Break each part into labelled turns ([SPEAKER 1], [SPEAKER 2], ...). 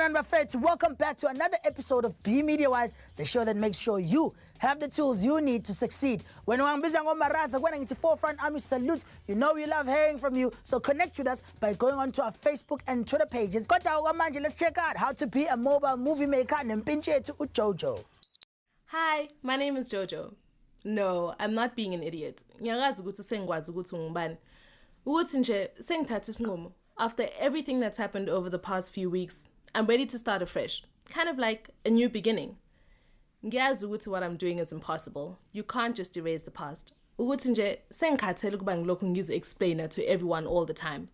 [SPEAKER 1] Sanibonani bafethu, welcome back to another episode of Be Media Wise, the show that makes sure you have the tools you need to succeed. When wangibiza ngomaraza, when I get to Forefront Army salute, you know we love hearing from you, so connect with us by going onto our Facebook and Twitter pages. Kodwa manje, let's check out how to be a mobile movie maker nempintshi yethu uJojo.
[SPEAKER 2] Hi, my name is Jojo. No, I'm not being an idiot. Ngiyakwazi ukuthi sengikwazi ukuthi ngubani. Ukuthi nje sengithatha isinqumo. After everything that's happened over the past few weeks, I'm ready to start afresh. Kind of like a new beginning. Ngiyazi ukuthi what I'm doing is impossible. You can't just erase the past. Ukuthi nje sengikhathele ukuba ngilokhu ngizi-explainer to everyone all the time.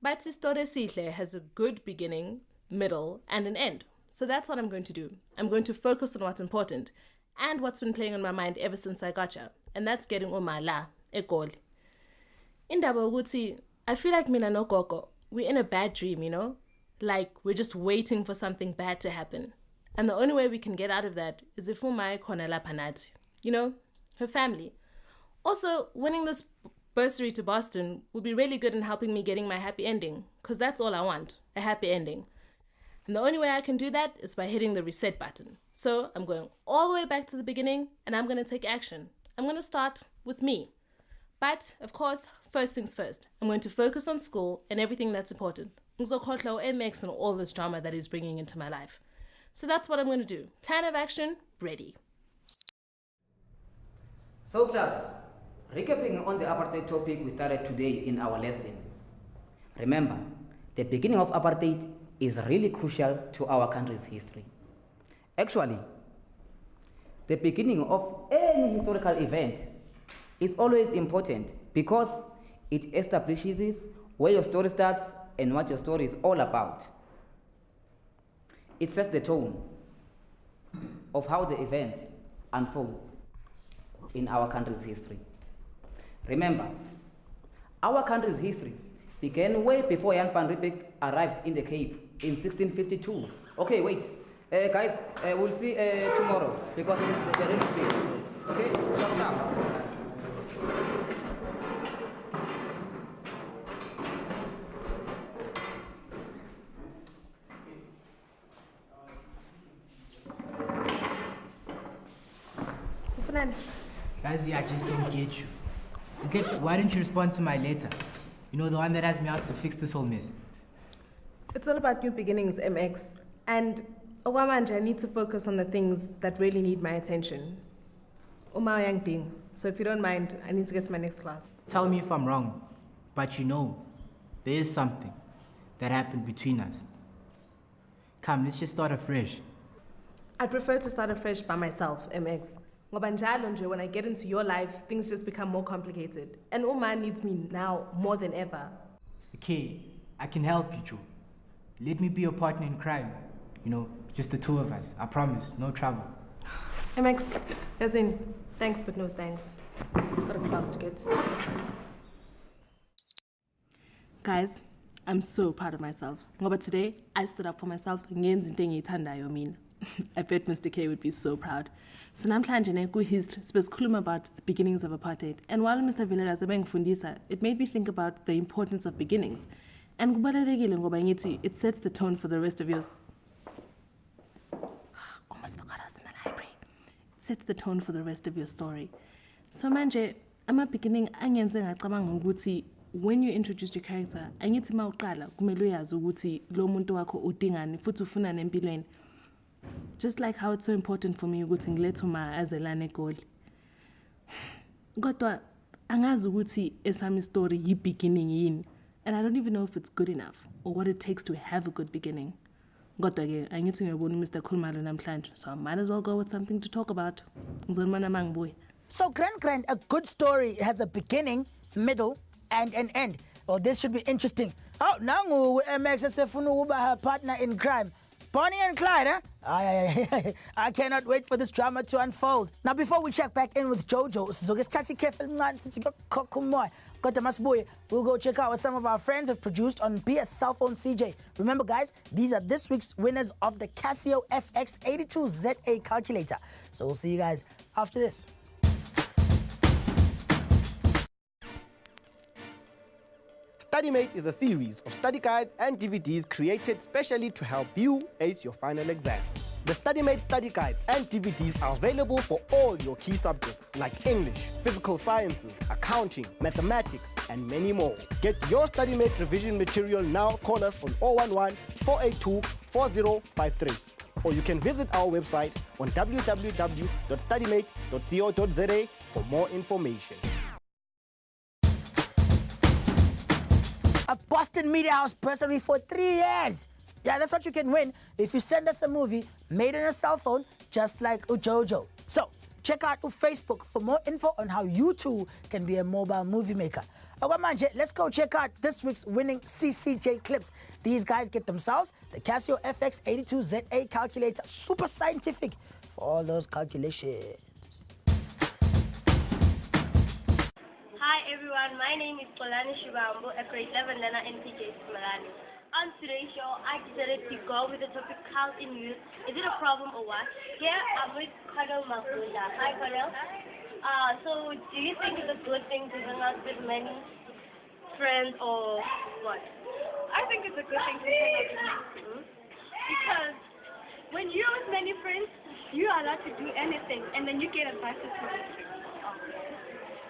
[SPEAKER 2] But Isitori Esihle has a good beginning, middle, and an end. So that's what I'm going to do. I'm going to focus on what's important and what's been playing on my mind ever since I got here. And that's getting umala, eGoli. Indaba ukuthi, I feel like mina no Gogo, we're in a bad dream, you know? Like we're just waiting for something bad to happen. And the only way we can get out of that is if umai khona lapha nathi. You know, her family. Also, winning this bursary to Boston will be really good in helping me getting my happy ending, because that's all I want, a happy ending. And the only way I can do that is by hitting the reset button. So I'm going all the way back to the beginning and I'm going to take action. I'm going to start with me. But, of course, first things first. I'm going to focus on school and everything that's important. Ngizokhohlwa MX and all this drama that he's bringing into my life. So that's what I'm going to do. Plan of action, ready.
[SPEAKER 3] So class, recapping on the apartheid topic we started today in our lesson. Remember, the beginning of apartheid is really crucial to our country's history. Actually, the beginning of any historical event is always important because it establishes where your story starts and what your story is all about. It sets the tone of how the events unfold in our country's history. Remember, our country's history began way before Jan van Riebeeck arrived in the Cape in 1652. Okay, wait. Guys, we'll see tomorrow because it's the real speed. Okay, sharp.
[SPEAKER 4] Guys, I just don't get you. Detective, why didn't you respond to my letter? You know, the one that has me asked to fix this whole mess.
[SPEAKER 2] It's all about new beginnings, MX. And Owamanje, I need to focus on the things that really need my attention. Uma yang ding. So if you don't mind, I need to get to my next class.
[SPEAKER 4] Tell me if I'm wrong, but you know, there is something that happened between us. Come, let's just start afresh.
[SPEAKER 2] I'd prefer to start afresh by myself, MX. Ngoba njalo nje, when I get into your life, things just become more complicated. And Uma needs me now more than ever.
[SPEAKER 4] Okay, I can help you, Joe. Let me be your partner in crime. You know, just the two of us. I promise, no trouble.
[SPEAKER 2] MX, as in, thanks but no thanks. Got a class to get to. Guys, I'm so proud of myself. Ngoba today, I stood up for myself. Ngenza into engiyithandayo mina. I bet Mr. K would be so proud. So namhlanje ku-history sikhuluma about the beginnings of apartheid. And while Mr. Vilakazi ebengifundisa, it made me think about the importance of beginnings. And kubalulekile ngoba ngithi it sets the tone for the rest of yours. Almost forgot us in the library. It sets the tone for the rest of your story. So manje, beginning angenze ngacabanga ukuthi when you introduce your character, angithi mawuqala kumele uyazi ukuthi lo muntu wakho udingani futhi ufuna empilweni. Just like how it's so important for me ukuthi ngilethe uma azelana eGoli. Kodwa angazi ukuthi esami story yi-beginning yini. And I don't even know if it's good enough or what it takes to have a good beginning. Kodwa ke angithi ngiyobona Mr. Khulumalo namhlanje, so I might as well go with something to talk about. Ngizonibona mangibuya.
[SPEAKER 1] So, Grand, a good story has a beginning, middle, and an end. Oh, this should be interesting. Oh, nangu MX esefuna ukuba her partner in crime. Bonnie and Clyde, huh? I cannot wait for this drama to unfold. Now, before we check back in with Jojo, we'll go check out what some of our friends have produced on BS Cell Phone CJ. Remember, guys, these are this week's winners of the Casio FX82ZA calculator. So we'll see you guys after this.
[SPEAKER 5] StudyMate is a series of study guides and DVDs created specially to help you ace your final exam. The StudyMate study guides and DVDs are available for all your key subjects like English, physical sciences, accounting, mathematics, and many more. Get your StudyMate revision material now. Call us on 011-482-4053. Or you can visit our website on www.studymate.co.za for more information.
[SPEAKER 1] A Boston Media House bursary for 3 years. Yeah, that's what you can win if you send us a movie made on a cell phone, just like Jojo. So, check out Facebook for more info on how you too can be a mobile movie maker. Okay, let's go check out this week's winning CCJ clips. These guys get themselves the Casio FX82ZA calculator, super scientific for all those calculations.
[SPEAKER 6] Hi everyone, my name is Polani Shibambo, a grade 11 learner in PJ Malani. On today's show, I decided to go with the topic health in youth. Is it a problem or what? Here I'm with Colonel Makunda. Hi Colonel. So do you think it's a good thing to hang out with many friends or what?
[SPEAKER 7] I think it's a good thing to hang out with many friends. Because when you're with many friends, you are allowed to do anything and then you get advice from them.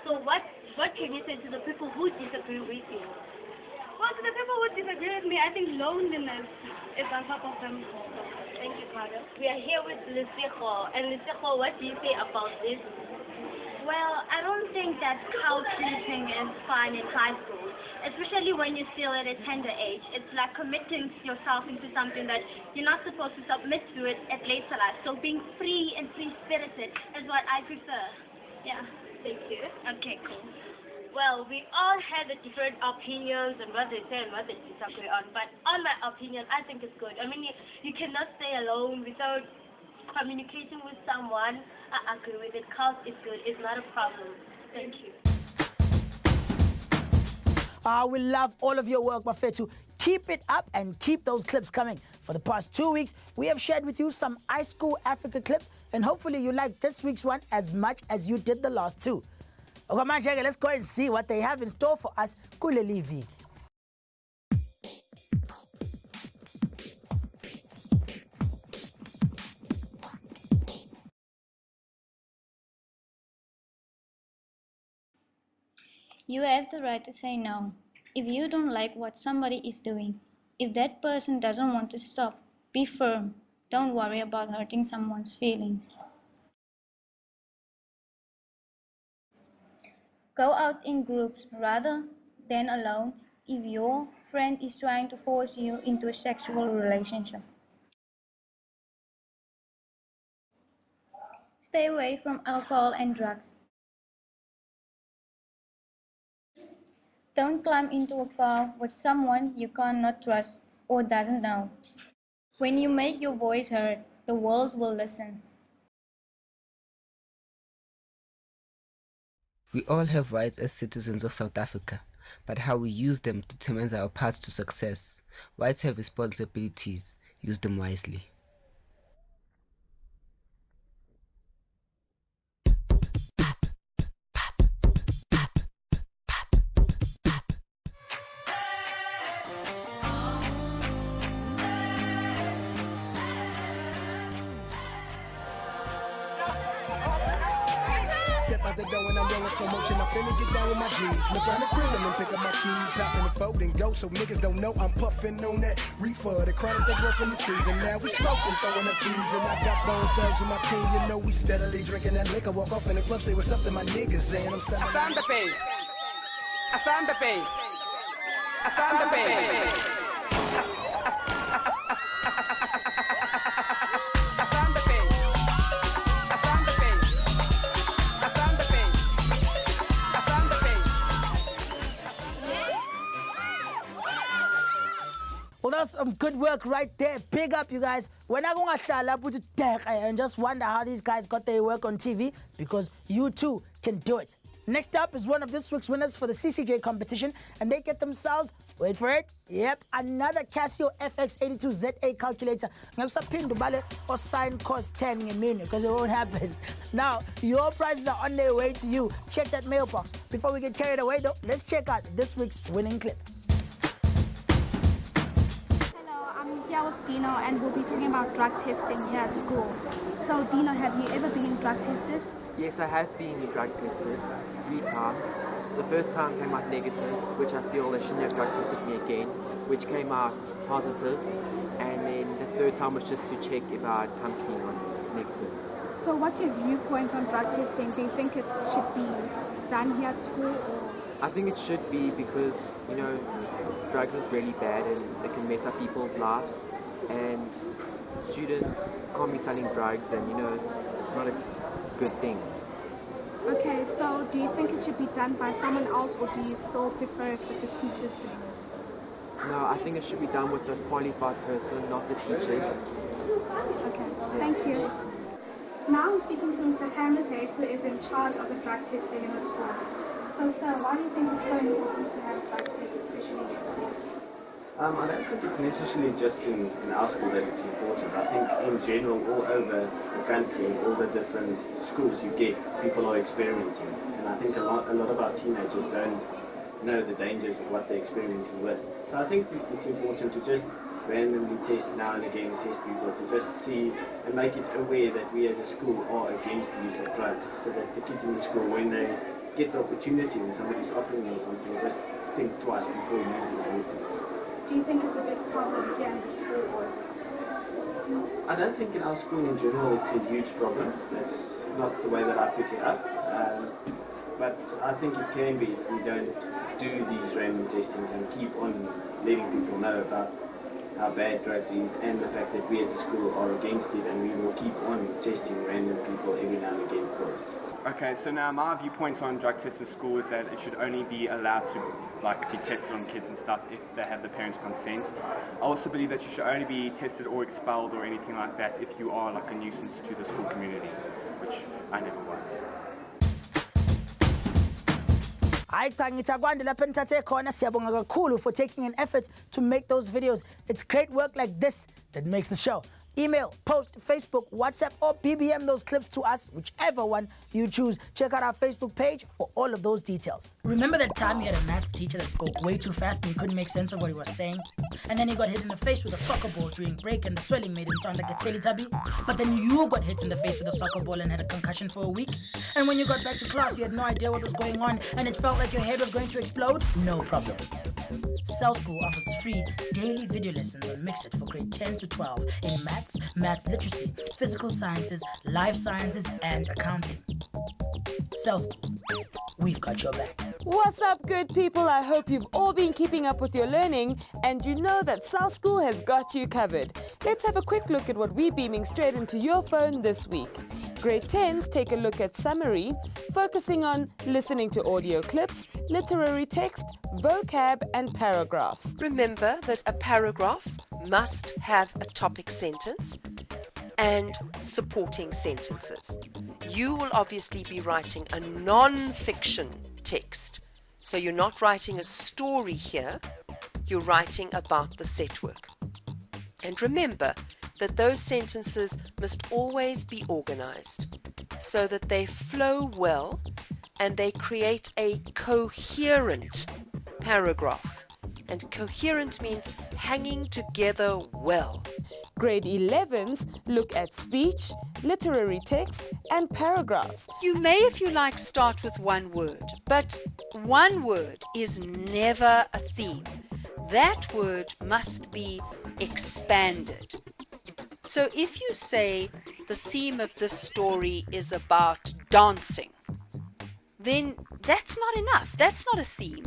[SPEAKER 6] So what can you say to the people who disagree with you?
[SPEAKER 7] Well, to the people who disagree with me, I think loneliness is on top of them.
[SPEAKER 6] Thank you, Carter. We are here with Lisiko. And Lisiko, what do you say about this?
[SPEAKER 8] Well, I don't think that couch sleeping is fun in high school, especially when you're still at a tender age. It's like committing yourself into something that you're not supposed to submit to it at later life. So being free and free-spirited is what I prefer. Yeah.
[SPEAKER 6] Thank you.
[SPEAKER 8] Okay, cool.
[SPEAKER 6] Well, we all have the different opinions and what they say and what they disagree on. But on my opinion, I think it's good. I mean, you cannot stay alone without communicating with someone. I agree with it. Cause it's good. It's not a problem. Thank you.
[SPEAKER 1] We love all of your work, Mafetu. Keep it up and keep those clips coming. For the past 2 weeks, we have shared with you some iSchool Africa clips, and hopefully you like this week's one as much as you did the last two. Okay, man, let's go and see what they have in store for us. Kuleli Viki.
[SPEAKER 9] You have the right to say no. If you don't like what somebody is doing, if that person doesn't want to stop, be firm. Don't worry about hurting someone's feelings. Go out in groups rather than alone if your friend is trying to force you into a sexual relationship. Stay away from alcohol and drugs. Don't climb into a car with someone you cannot trust or doesn't know. When you make your voice heard, the world will listen.
[SPEAKER 10] We all have rights as citizens of South Africa, but how we use them determines our path to success. Rights have responsibilities. Use them wisely.
[SPEAKER 11] The door and I'm rolling slow motion. I'm finna get down with my G's. Look around the crib and pick up my keys. Hop in the fold and go so niggas don't know I'm puffing on that reefer. The chronic that grow from the trees. And now we smoking, throwing up keys. And I got bone thugs with my team. You know we steadily drinking that liquor. Walk off in the club, say what's up to my niggas. And I'm standing.
[SPEAKER 12] Asante pay. Asante pay. Asante pay.
[SPEAKER 1] Well, that's some good work right there. Big up, you guys. When I go to deck and just wonder how these guys got their work on TV, because you too can do it. Next up is one of this week's winners for the CCJ competition, and they get themselves, wait for it, yep, another Casio FX82ZA calculator. Or sign cost 10 in minute, because it won't happen. Now, your prizes are on their way to you. Check that mailbox. Before we get carried away, though, let's check out this week's winning clip.
[SPEAKER 7] Dino, and we'll be talking about drug testing here at school. So, Dino, have you ever been drug tested?
[SPEAKER 13] Yes, I have been drug tested 3 times. The first time came out negative, which I feel they shouldn't have drug tested me again, which came out positive, and then the third time was just to check if I'd come clean on negative.
[SPEAKER 7] So what's your viewpoint on drug testing? Do you think it should be done here at school? Or?
[SPEAKER 13] I think it should be because, you know, drugs is really bad and they can mess up people's lives, and students can't be selling drugs, and, you know, it's not a good thing.
[SPEAKER 7] Okay, so do you think it should be done by someone else, or do you still prefer it with the teachers doing it?
[SPEAKER 13] No, I think it should be done with a qualified person, not the teachers.
[SPEAKER 7] Okay, thank you. Now I'm speaking to Mr. Candace Hayes, who is in charge of the drug testing in the school. So, sir, why do you think it's so important to have drug tests, especially in school?
[SPEAKER 14] I don't think it's necessarily just in our school that it's important. I think in general, all over the country, all the different schools you get, people are experimenting. And I think a lot of our teenagers don't know the dangers of what they're experimenting with. So I think it's important to just randomly test now and again, test people to just see and make it aware that we as a school are against the use of drugs, so that the kids in the school, when they get the opportunity, when somebody's offering them something, just think twice before using anything.
[SPEAKER 7] Do you think it's a big problem here in the school, or is it?
[SPEAKER 14] I don't think in our school in general it's a huge problem. That's not the way that I pick it up. But I think it can be if we don't do these random testings and keep on letting people know about how bad drugs is, and the fact that we as a school are against it, and we will keep on testing random people every now and again for it.
[SPEAKER 15] Okay, so now my viewpoint on drug tests in school is that it should only be allowed to be tested on kids and stuff if they have the parents' consent. I also believe that you should only be tested or expelled or anything like that if you are like a nuisance to the school community, which I never was.
[SPEAKER 1] Siyabonga kakhulu for taking an effort to make those videos. It's great work like this that makes the show. Email, post, Facebook, WhatsApp, or BBM those clips to us, whichever one you choose. Check out our Facebook page for all of those details. Remember that time you had a math teacher that spoke way too fast and you couldn't make sense of what he was saying? And then he got hit in the face with a soccer ball during break and the swelling made him sound like a Teletubby? But then you got hit in the face with a soccer ball and had a concussion for a week? And when you got back to class, you had no idea what was going on and it felt like your head was going to explode? No problem. Cell School offers free daily video lessons on Mix It for grade 10 to 12 in maths literacy, physical sciences, life sciences, and accounting. Cell School, we've got your back.
[SPEAKER 16] What's up, good people? I hope you've all been keeping up with your learning and you know that Cell School has got you covered. Let's have a quick look at what we're beaming straight into your phone this week. Grade 10s take a look at summary, focusing on listening to audio clips, literary text, vocab, and paragraphs.
[SPEAKER 17] Remember that a paragraph must have a topic sentence and supporting sentences. You will obviously be writing a non-fiction text. So you're not writing a story here, you're writing about the set work. And remember that those sentences must always be organized so that they flow well and they create a coherent paragraph. And coherent means hanging together well.
[SPEAKER 16] Grade 11s look at speech, literary text, and paragraphs.
[SPEAKER 17] You may, if you like, start with one word, but one word is never a theme. That word must be expanded. So if you say the theme of this story is about dancing, then that's not enough. That's not a theme.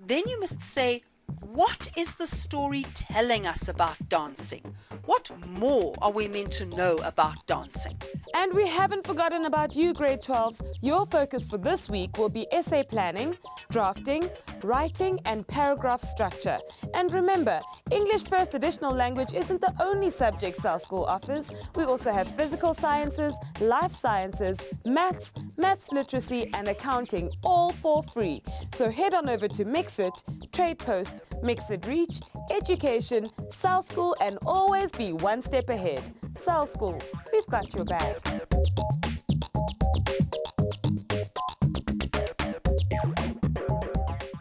[SPEAKER 17] Then you must say, what is the story telling us about dancing? What more are we meant to know about dancing?
[SPEAKER 16] And we haven't forgotten about you, grade 12s. Your focus for this week will be essay planning, drafting, writing, and paragraph structure. And remember, English First Additional Language isn't the only subject Cell School offers. We also have physical sciences, life sciences, maths literacy, and accounting, all for free. So head on over to Mix It, Trade Post, Mix It Reach, Education, Cell School, and always be one step ahead. Cell School, we've got your back.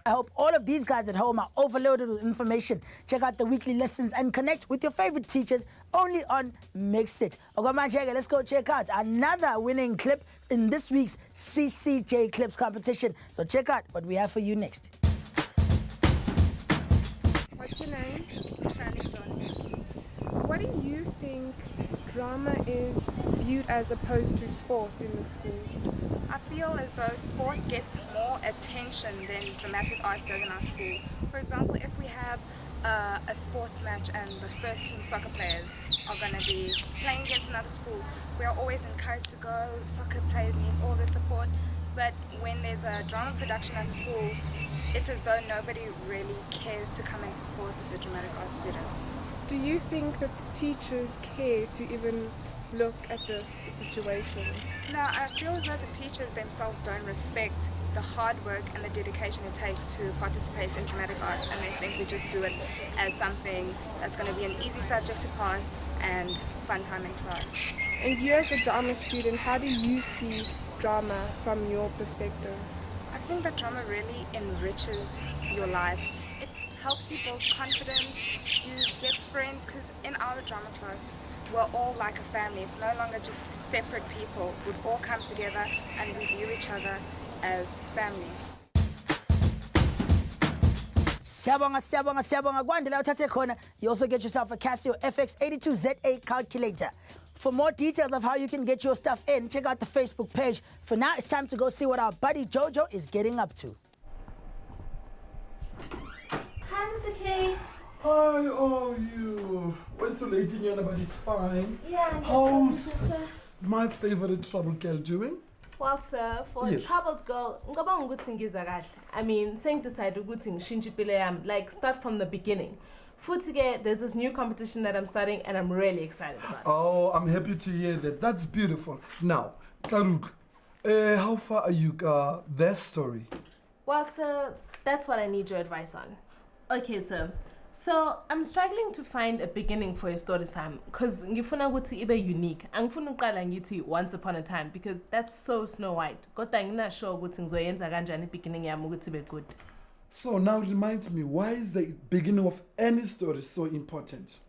[SPEAKER 1] I hope all of these guys at home are overloaded with information. Check out the weekly lessons and connect with your favorite teachers only on Mix It. Ogamajega, let's go check out another winning clip in this week's CCJ Clips competition. So check out what we have for you next.
[SPEAKER 18] What's your name? What do you think drama is viewed as opposed to sport in the school?
[SPEAKER 7] I feel as though sport gets more attention than dramatic arts does in our school. For example, if we have a sports match and the first team soccer players are going to be playing against another school, we are always encouraged to go. Soccer players need all the support. But when there's a drama production at school, it's as though nobody really cares to come and support the dramatic arts students.
[SPEAKER 18] Do you think that the teachers care to even look at this situation?
[SPEAKER 7] No, I feel as though the teachers themselves don't respect the hard work and the dedication it takes to participate in dramatic arts, and they think we just do it as something that's going to be an easy subject to pass and fun time in class.
[SPEAKER 18] And you as a drama student, how do you see drama from your perspective?
[SPEAKER 7] I think that drama really enriches your life. It helps you build confidence, you get friends, because in our drama class, we're all like a family. It's no longer just separate people. We all come together and we view each other as family.
[SPEAKER 1] Siyabonga. You also get yourself a Casio FX82ZA calculator. For more details of how you can get your stuff in, check out the Facebook page. For now, it's time to go see what our buddy Jojo is getting up to.
[SPEAKER 19] Hi, Mr. K.
[SPEAKER 20] Hi, oh, you. Went too late in here, but it's fine.
[SPEAKER 19] Yeah,
[SPEAKER 20] how's my favorite trouble girl doing?
[SPEAKER 2] Well, sir, for a troubled girl, I mean, saying decide like start from the beginning. There's this new competition that I'm starting and I'm really excited about it.
[SPEAKER 20] Oh, I'm happy to hear that. That's beautiful. Now, Karuk, how far are you their story?
[SPEAKER 2] Well, sir, that's what I need your advice on. Okay, sir. So I'm struggling to find a beginning for your story time because ngifuna ukuthi ibe unique. Angifuna uqala ngithi once upon a time because that's so Snow White. Kodwa ngina sure ukuthi ngizoyenza kanjani beginning yami ukuthi ibe good.
[SPEAKER 20] So now remind me, why is the beginning of any story so important?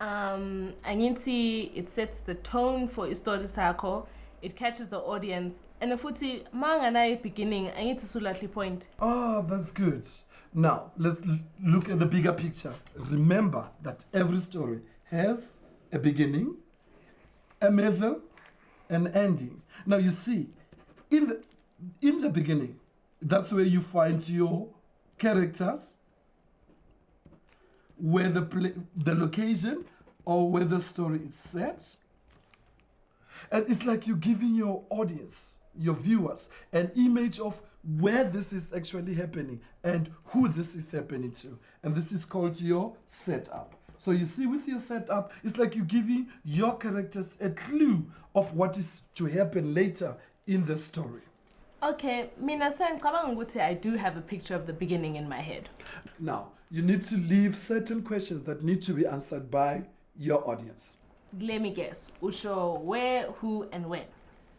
[SPEAKER 2] Angithi it sets the tone for story sakho, it catches the audience, and futhi manganayo beginning angithi sulahle point.
[SPEAKER 20] Ah, that's good. Now, let's look at the bigger picture. Remember that every story has a beginning, a middle, and ending. Now, you see, in the beginning, that's where you find your characters, where the location or where the story is set. And it's like you're giving your audience, your viewers, an image of where this is actually happening and who this is happening to. And this is called your setup. So you see, with your setup, it's like you're giving your characters a clue of what is to happen later in the story.
[SPEAKER 2] Okay, mina I do have a picture of the beginning in my head.
[SPEAKER 20] Now, you need to leave certain questions that need to be answered by your audience.
[SPEAKER 2] Let me guess. Usho, where, who, and when?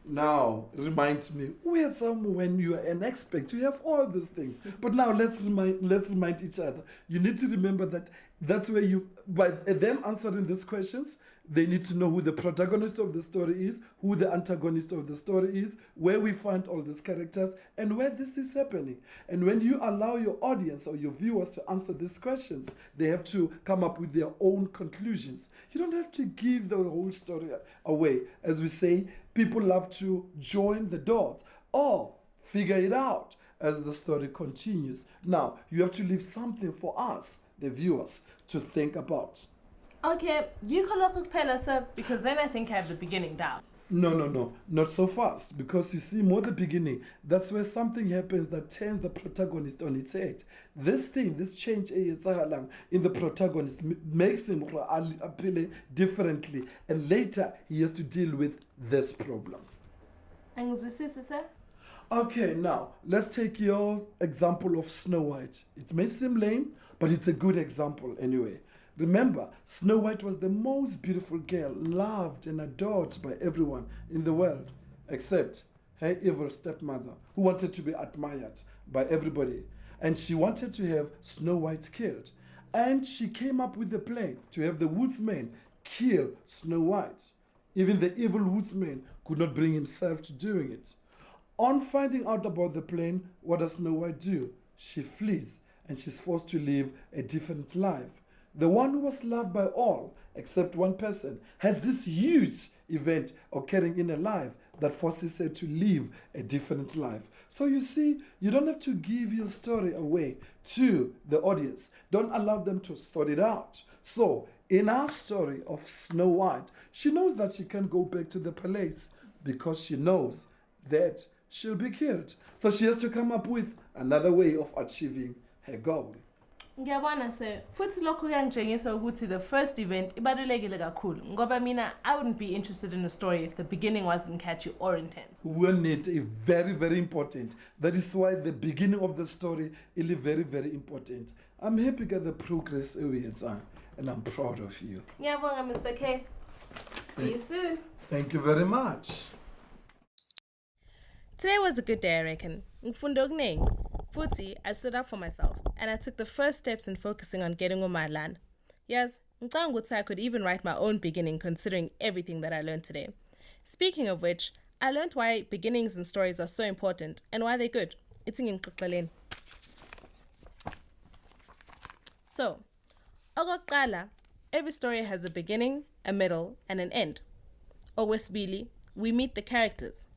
[SPEAKER 20] Now, reminds me, when you are an expert, you have all these things. But now let's remind each other. You need to remember that that's where by them answering these questions, they need to know who the protagonist of the story is, who the antagonist of the story is, where we find all these characters, and where this is happening. And when you allow your audience or your viewers to answer these questions, they have to come up with their own conclusions. You don't have to give the whole story away. As we say, people love to join the dots or figure it out as the story continues. Now, you have to leave something for us, the viewers, to think about.
[SPEAKER 2] Okay, you can look at sir, because then I think I have the beginning down.
[SPEAKER 20] No, not so fast, because you see, more the beginning, that's where something happens that turns the protagonist on its head. This change in the protagonist makes him appeal differently, and later he has to deal with this problem.
[SPEAKER 2] And this is, sir?
[SPEAKER 20] Okay, now, let's take your example of Snow White. It may seem lame, but it's a good example anyway. Remember, Snow White was the most beautiful girl, loved and adored by everyone in the world, except her evil stepmother, who wanted to be admired by everybody. and she wanted to have Snow White killed. And she came up with a plan to have the woodsman kill Snow White. Even the evil woodsman could not bring himself to doing it. On finding out about the plan, what does Snow White do? She flees and she's forced to live a different life. The one who was loved by all, except one person, has this huge event occurring in her life that forces her to live a different life. So you see, you don't have to give your story away to the audience. Don't allow them to sort it out. So in our story of Snow White, she knows that she can't go back to the palace because she knows that she'll be killed. So she has to come up with another way of achieving her goal.
[SPEAKER 2] Ngiyabona sir, futhi lokho kuyangitshengisa ukuthi the first event ibalulekile kakhulu ngoba mina I wouldn't be interested in a story if the beginning wasn't catchy or intense.
[SPEAKER 20] When it is very, very important. That is why the beginning of the story is very, very important. I'm happy at the progress and I'm proud of you.
[SPEAKER 2] Ngiyabonga Mr. K. See you soon.
[SPEAKER 20] Thank you very much.
[SPEAKER 2] Today was a good day, I reckon. Ngifunda okuningi. Futhi, I stood up for myself and I took the first steps in focusing on getting on my land. Yes, ngicabanga ukuthi I could even write my own beginning considering everything that I learned today. Speaking of which, I learned why beginnings and stories are so important and why they're good. It's ngikuxoleni. So, okokuqala, every story has a beginning, a middle, and an end. Okwesibili, we meet the characters.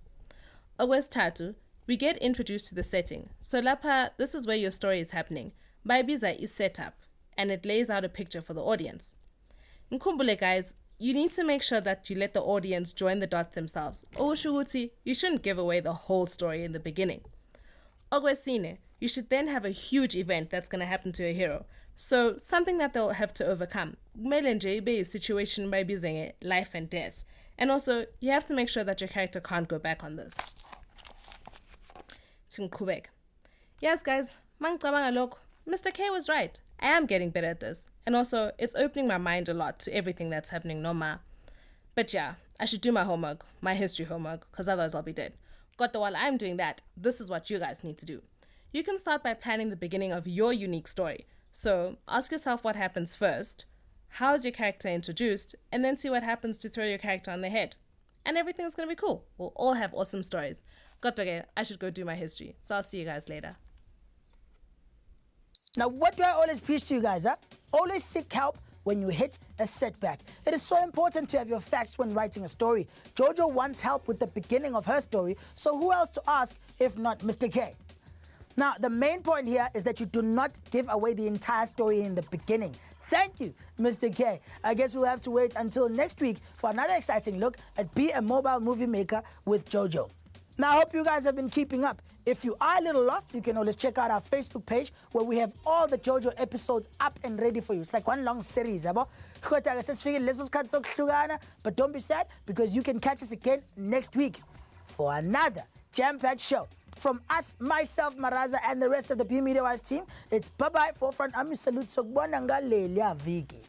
[SPEAKER 2] Okwesithathu, we get introduced to the setting. So lapha, this is where your story is happening. Bayibiza is set up, and it lays out a picture for the audience. Nkhumbule guys, you need to make sure that you let the audience join the dots themselves. Okusho ukuthi, you shouldn't give away the whole story in the beginning. Okwesine, you should then have a huge event that's going to happen to a hero. So something that they'll have to overcome. Kumele nje ibe situation bayibiza life and death. And also, you have to make sure that your character can't go back on this. Yes, guys, mangicabanga lokho, Mr. K was right. I am getting better at this. And also, it's opening my mind a lot to everything that's happening Noma. But yeah, I should do my homework, my history homework, because otherwise I'll be dead. But while I'm doing that, this is what you guys need to do. You can start by planning the beginning of your unique story. So ask yourself what happens first, how is your character introduced, and then see what happens to throw your character on the head. And everything's going to be cool. We'll all have awesome stories. I should go do my history. So I'll see you guys later.
[SPEAKER 1] Now, what do I always preach to you guys? Always seek help when you hit a setback. It is so important to have your facts when writing a story. Jojo wants help with the beginning of her story, so who else to ask if not Mr. K? Now, the main point here is that you do not give away the entire story in the beginning. Thank you, Mr. K. I guess we'll have to wait until next week for another exciting look at Be a Mobile Movie Maker with Jojo. Now, I hope you guys have been keeping up. If you are a little lost, you can always check out our Facebook page where we have all the JoJo episodes up and ready for you. It's like one long series, but don't be sad because you can catch us again next week for another jam-packed show. From us, myself, Maraza, and the rest of the B Media Wise team, it's bye-bye, Forefront Army Salute, Sokubona ngaleli ya viki.